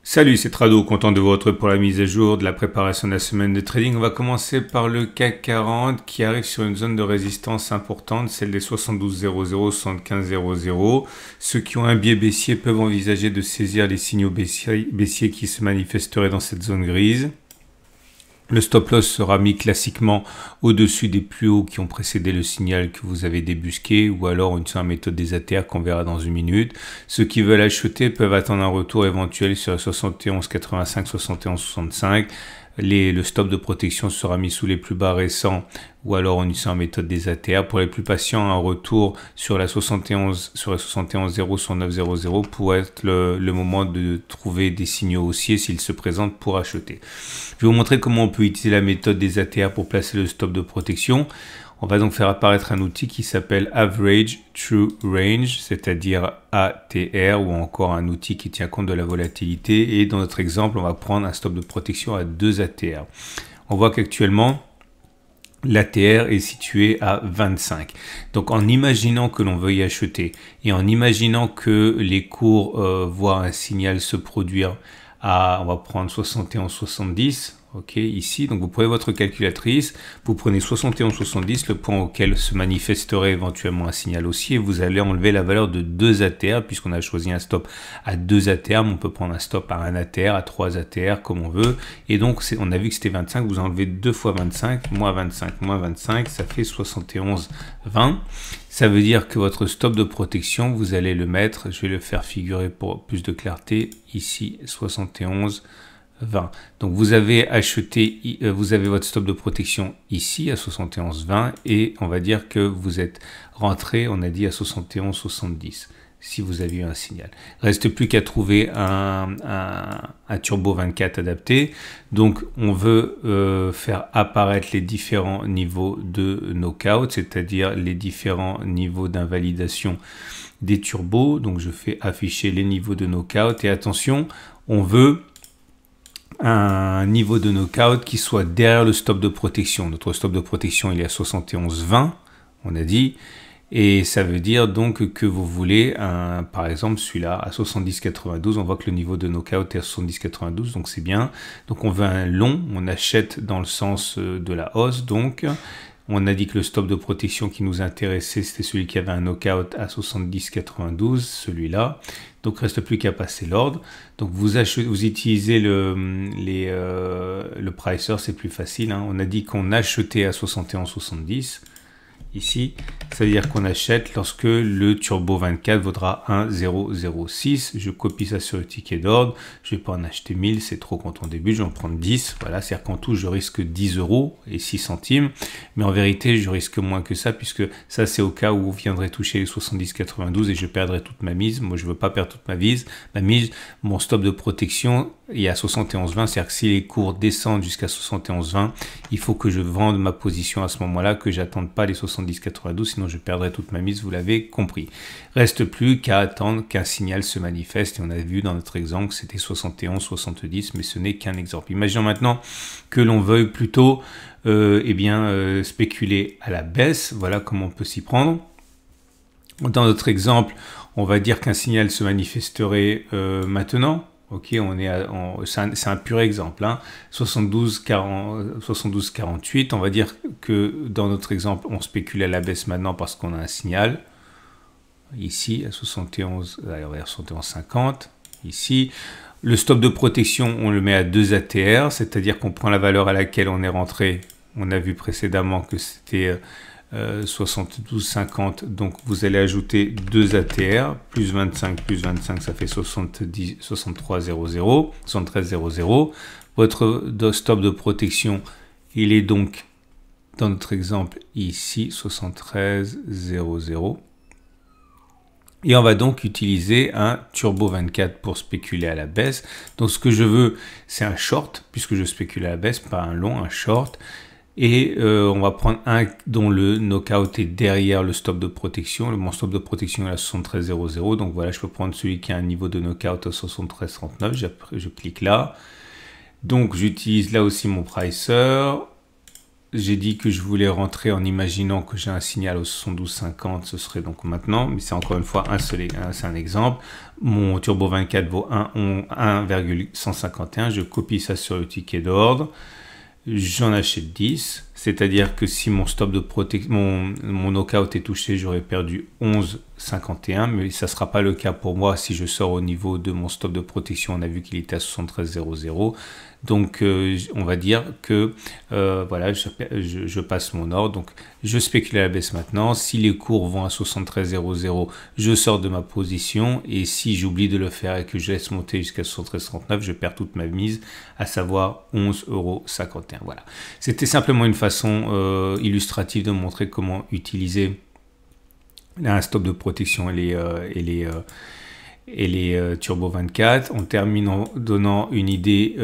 Salut, c'est Trado, content de vous retrouver pour la mise à jour de la préparation de la semaine de trading. On va commencer par le CAC 40 qui arrive sur une zone de résistance importante, celle des 72,00, 75,00. Ceux qui ont un biais baissier peuvent envisager de saisir les signaux baissiers qui se manifesteraient dans cette zone grise. Le stop loss sera mis classiquement au-dessus des plus hauts qui ont précédé le signal que vous avez débusqué ou alors sur la méthode des ATR qu'on verra dans une minute. Ceux qui veulent acheter peuvent attendre un retour éventuel sur 71,85, 71,65. Le stop de protection sera mis sous les plus bas récents ou alors sur la méthode des ATR. Pour les plus patients, un retour sur la 71, sur la 71,0, sur 9,00 pourrait être le moment de trouver des signaux haussiers s'ils se présentent pour acheter. Je vais vous montrer comment on peut utiliser la méthode des ATR pour placer le stop de protection. On va donc faire apparaître un outil qui s'appelle Average True Range, c'est-à-dire ATR, ou encore un outil qui tient compte de la volatilité. Et dans notre exemple, on va prendre un stop de protection à 2 ATR. On voit qu'actuellement, l'ATR est situé à 25. Donc en imaginant que l'on veuille acheter et en imaginant que les cours voient un signal se produire à, on va prendre 71,70. Ok, ici, donc vous prenez votre calculatrice, vous prenez 71,70, le point auquel se manifesterait éventuellement un signal haussier, vous allez enlever la valeur de 2 ATR, puisqu'on a choisi un stop à 2 ATR, mais on peut prendre un stop à 1 ATR, à 3 ATR, comme on veut, et donc on a vu que c'était 25, vous enlevez 2 fois 25, moins 25, moins 25, ça fait 71,20. Ça veut dire que votre stop de protection, vous allez le mettre, je vais le faire figurer pour plus de clarté, ici 71,20. Donc vous avez acheté, vous avez votre stop de protection ici à 71,20 et on va dire que vous êtes rentré, on a dit à 71,70 si vous avez eu un signal. Reste plus qu'à trouver un turbo 24 adapté. Donc on veut faire apparaître les différents niveaux de knockout, c'est-à-dire les différents niveaux d'invalidation des turbos. Donc je fais afficher les niveaux de knockout et attention, on veut un niveau de knockout qui soit derrière le stop de protection. Notre stop de protection il est à 71,20, on a dit, et ça veut dire donc que vous voulez par exemple celui-là à 70,92. On voit que le niveau de knockout est à 70,92, donc c'est bien. Donc on veut un long, on achète dans le sens de la hausse. Donc on a dit que le stop de protection qui nous intéressait, c'était celui qui avait un knockout à 70,92, celui-là. Donc, il ne reste plus qu'à passer l'ordre. Donc, vous utilisez le pricer, c'est plus facile. Hein. On a dit qu'on achetait à 71,70. Ici, ça veut dire qu'on achète lorsque le turbo 24 vaudra 1,006. Je copie ça sur le ticket d'ordre. Je ne vais pas en acheter 1000, c'est trop quand on débute. Je vais en prendre 10. Voilà, c'est-à-dire qu'en tout, je risque 10 euros et 6 centimes. Mais en vérité, je risque moins que ça puisque ça, c'est au cas où vous viendrez toucher les 70,92 et je perdrai toute ma mise. Moi, je ne veux pas perdre toute ma mise. Mon stop de protection est à 71,20. C'est-à-dire que si les cours descendent jusqu'à 71,20, il faut que je vende ma position à ce moment-là, que j'attende pas les 70,92, sinon je perdrai toute ma mise, vous l'avez compris. Reste plus qu'à attendre qu'un signal se manifeste, et on a vu dans notre exemple que c'était 71,70, mais ce n'est qu'un exemple. Imaginons maintenant que l'on veuille plutôt spéculer à la baisse, voilà comment on peut s'y prendre. Dans notre exemple, on va dire qu'un signal se manifesterait maintenant. Ok, c'est un pur exemple, hein. 72,48, on va dire que dans notre exemple, on spécule à la baisse maintenant parce qu'on a un signal. Ici, à 71,50, ici. Le stop de protection, on le met à 2 ATR, c'est-à-dire qu'on prend la valeur à laquelle on est rentré. On a vu précédemment que c'était 72,50, donc vous allez ajouter 2 ATR, plus 25, ça fait 73,00. Votre stop de protection, il est donc, dans notre exemple, ici, 73,00. Et on va donc utiliser un turbo 24 pour spéculer à la baisse. Donc ce que je veux, c'est un short, puisque je spécule à la baisse, pas un long, un short. Et on va prendre un dont le knockout est derrière le stop de protection. Mon stop de protection est à 73,00. Donc voilà, je peux prendre celui qui a un niveau de knockout à 73,39. Je clique là. Donc j'utilise là aussi mon pricer. j'ai dit que je voulais rentrer en imaginant que j'ai un signal au 72,50, ce serait donc maintenant, mais c'est encore une fois c'est un exemple. Mon Turbo 24 vaut 1,151, je copie ça sur le ticket d'ordre. J'en achète 10, c'est-à-dire que si mon stop de protection, mon knockout est touché, j'aurais perdu 11,51, mais ça ne sera pas le cas pour moi si je sors au niveau de mon stop de protection. On a vu qu'il était à 73,00. Donc, on va dire que voilà, je passe mon ordre. Donc, je spécule à la baisse maintenant. Si les cours vont à 73,00, je sors de ma position. Et si j'oublie de le faire et que je laisse monter jusqu'à 73,39, je perds toute ma mise, à savoir 11,51 €. Voilà. C'était simplement une façon illustrative de montrer comment utiliser un stop de protection et les Turbo 24. On termine en donnant une idée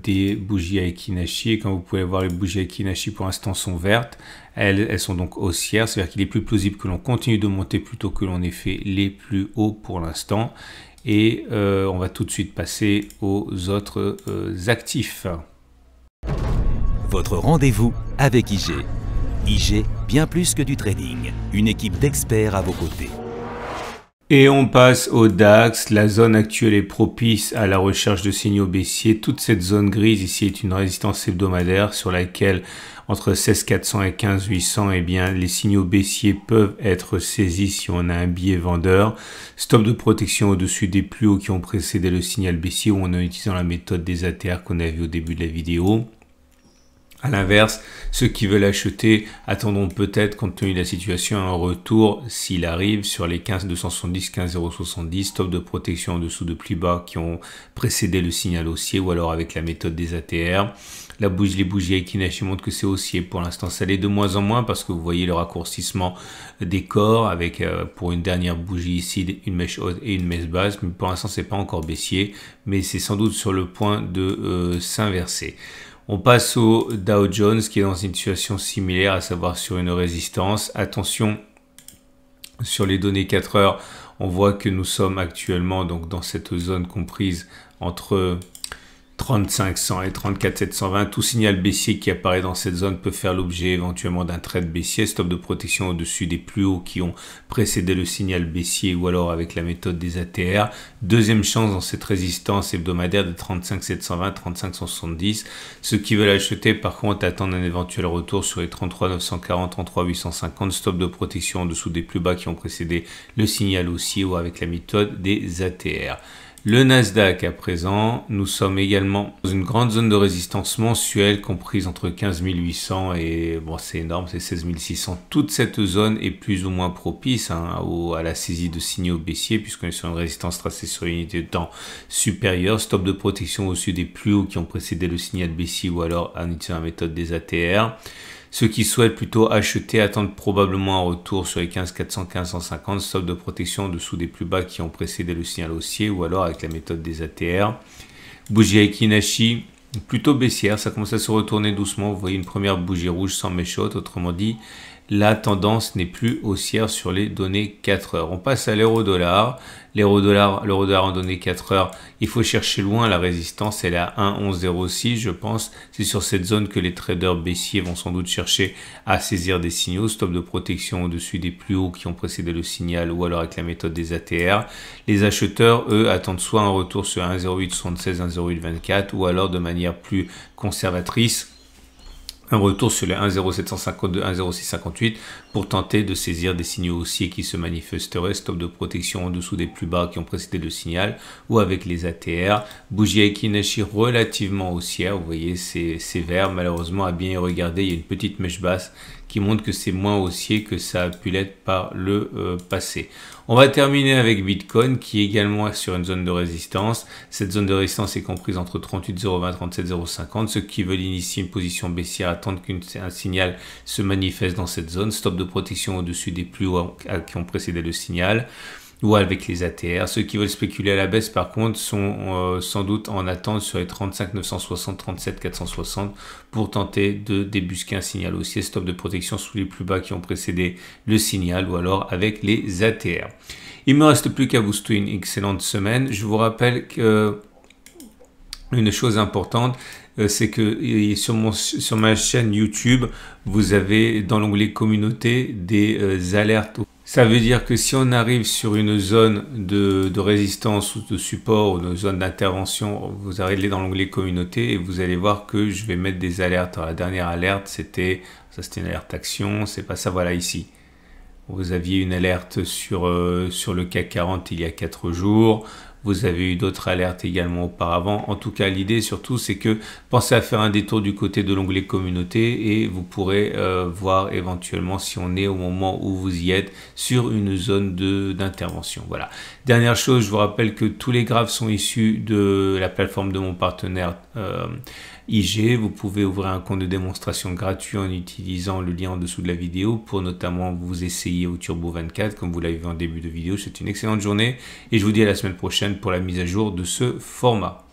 des bougies Aiki-Nashi. Et comme vous pouvez voir, les bougies Aiki-Nashi pour l'instant sont vertes. Elles sont donc haussières, c'est-à-dire qu'il est plus plausible que l'on continue de monter plutôt que l'on ait fait les plus hauts pour l'instant. Et on va tout de suite passer aux autres actifs. Votre rendez-vous avec IG. IG, bien plus que du trading. Une équipe d'experts à vos côtés. Et on passe au DAX. La zone actuelle est propice à la recherche de signaux baissiers. Toute cette zone grise ici est une résistance hebdomadaire sur laquelle entre 16 400 et 15 800, eh bien, les signaux baissiers peuvent être saisis si on a un biais vendeur. Stop de protection au-dessus des plus hauts qui ont précédé le signal baissier ou en utilisant la méthode des ATR qu'on a vu au début de la vidéo. À l'inverse, ceux qui veulent acheter attendront peut-être, compte tenu de la situation, un retour s'il arrive sur les 15,270, 15,070, stop de protection en dessous de plus bas qui ont précédé le signal haussier ou alors avec la méthode des ATR. Les bougies Aiki-Nashi montrent que c'est haussier. Pour l'instant, ça l'est de moins en moins parce que vous voyez le raccourcissement des corps avec pour une dernière bougie ici une mèche haute et une mèche basse. Mais pour l'instant, c'est pas encore baissier, mais c'est sans doute sur le point de s'inverser. On passe au Dow Jones qui est dans une situation similaire, à savoir sur une résistance. Attention, sur les données 4 heures, on voit que nous sommes actuellement donc dans cette zone comprise entre 3500 et 34720. Tout signal baissier qui apparaît dans cette zone peut faire l'objet éventuellement d'un trade baissier. Stop de protection au-dessus des plus hauts qui ont précédé le signal baissier ou alors avec la méthode des ATR. Deuxième chance dans cette résistance hebdomadaire de 35720, 35170. Ceux qui veulent acheter par contre attendent un éventuel retour sur les 33940, 33850. Stop de protection en dessous des plus bas qui ont précédé le signal haussier ou avec la méthode des ATR. Le Nasdaq à présent, nous sommes également dans une grande zone de résistance mensuelle comprise entre 15 800 et, bon c'est énorme, c'est 16 600. Toute cette zone est plus ou moins propice à la saisie de signaux baissiers puisqu'on est sur une résistance tracée sur une unité de temps supérieure. Stop de protection au-dessus des plus hauts qui ont précédé le signal baissier ou alors en utilisant la méthode des ATR. Ceux qui souhaitent plutôt acheter attendent probablement un retour sur les 15 400, 1550, stop de protection en dessous des plus bas qui ont précédé le signal haussier ou alors avec la méthode des ATR. Bougie Aiki-Nashi, plutôt baissière, ça commence à se retourner doucement. Vous voyez une première bougie rouge sans mèche haute, autrement dit, la tendance n'est plus haussière sur les données 4 heures. On passe à l'euro-dollar. L'euro-dollar en données 4 heures, il faut chercher loin la résistance. Elle est à 1,1106, je pense. C'est sur cette zone que les traders baissiers vont sans doute chercher à saisir des signaux. Stop de protection au-dessus des plus hauts qui ont précédé le signal ou alors avec la méthode des ATR. Les acheteurs, eux, attendent soit un retour sur 1,0876, 1,0824 ou alors de manière plus conservatrice, un retour sur les 1,0752, 1,0658 pour tenter de saisir des signaux haussiers qui se manifesteraient. Stop de protection en dessous des plus bas qui ont précédé le signal ou avec les ATR. Bougie Aiki-Nashi relativement haussière. Vous voyez, c'est vert. Malheureusement, à bien y regarder, il y a une petite mèche basse qui montre que c'est moins haussier que ça a pu l'être par le passé. On va terminer avec Bitcoin qui est également sur une zone de résistance. Cette zone de résistance est comprise entre 38,020 et 37,050. Ceux qui veulent initier une position baissière attendent qu'un signal se manifeste dans cette zone. Stop de protection au-dessus des plus hauts qui ont précédé le signal ou avec les ATR. Ceux qui veulent spéculer à la baisse par contre sont sans doute en attente sur les 35 960, 37 460 pour tenter de débusquer un signal haussier. Stop de protection sous les plus bas qui ont précédé le signal ou alors avec les ATR. Il ne me reste plus qu'à vous souhaiter une excellente semaine. Je vous rappelle que Une chose importante, c'est que sur ma chaîne YouTube, vous avez dans l'onglet communauté des alertes. Ça veut dire que si on arrive sur une zone de résistance ou de support ou de zone d'intervention, vous allez dans l'onglet communauté et vous allez voir que je vais mettre des alertes. Alors, la dernière alerte, c'était une alerte action, c'est pas ça, voilà ici. Vous aviez une alerte sur le CAC 40 il y a 4 jours. Vous avez eu d'autres alertes également auparavant. En tout cas, l'idée surtout, c'est que pensez à faire un détour du côté de l'onglet communauté et vous pourrez voir éventuellement si on est au moment où vous y êtes sur une zone d'intervention. Voilà. Dernière chose, je vous rappelle que tous les graphes sont issus de la plateforme de mon partenaire IG. Vous pouvez ouvrir un compte de démonstration gratuit en utilisant le lien en dessous de la vidéo pour notamment vous essayer au Turbo 24 comme vous l'avez vu en début de vidéo. C'est une excellente journée et je vous dis à la semaine prochaine pour la mise à jour de ce format.